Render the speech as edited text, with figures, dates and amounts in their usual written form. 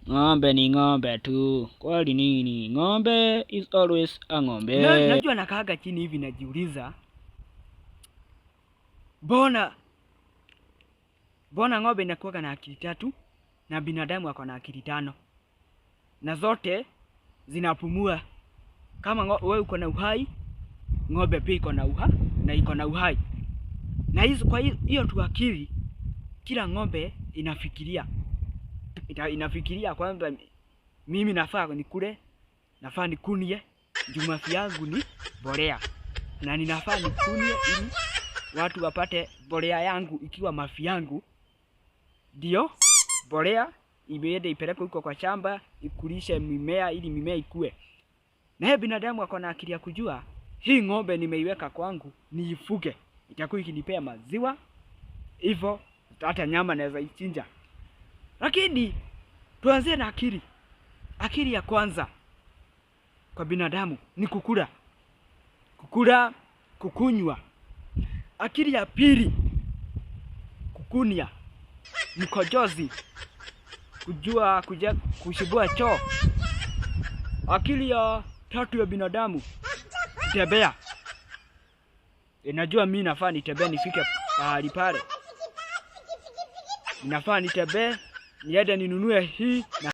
Ng'ombe ni ng'ombe tu. Kwani nini? Ng'ombe is always a ng'ombe. Najua nakaaga chini hivi najiuliza. Mbona ng'ombe inakuwa na akili 3 na binadamu ako na akili 5. Na zote zinapumua. Kama wewe uko na uhai, ng'ombe pia iko na uhai. Na hizo kwa hiyo tu akili, kila ng'ombe inafikiria kwamba mimi nafaa nikule, nafaa nikunie, mafi yangu ni mbolea. Na ninafaa nikunie ili watu wapate mbolea yangu, ikiwa mafi yangu ndio mbolea imeenda ipelekwe huko kwa shamba ikulishe mimea ili mimea ikue. Na yeye binadamu ako na akili ya kujua hii ng'ombe nimeiweka kwangu niifuge, itakuwa ikinipea maziwa, hivyo hata nyama naweza ichinja. Lakini tuanzie na akili. Akili ya kwanza kwa binadamu ni kukula, kukunywa. Akili ya pili kukunia, mkojozi, kujua kushibua choo. Akili ya tatu ya binadamu kutembea. Najua mimi nafaa nitembee nifike pahali pale. Nafaa nitembee niende ninunue hii na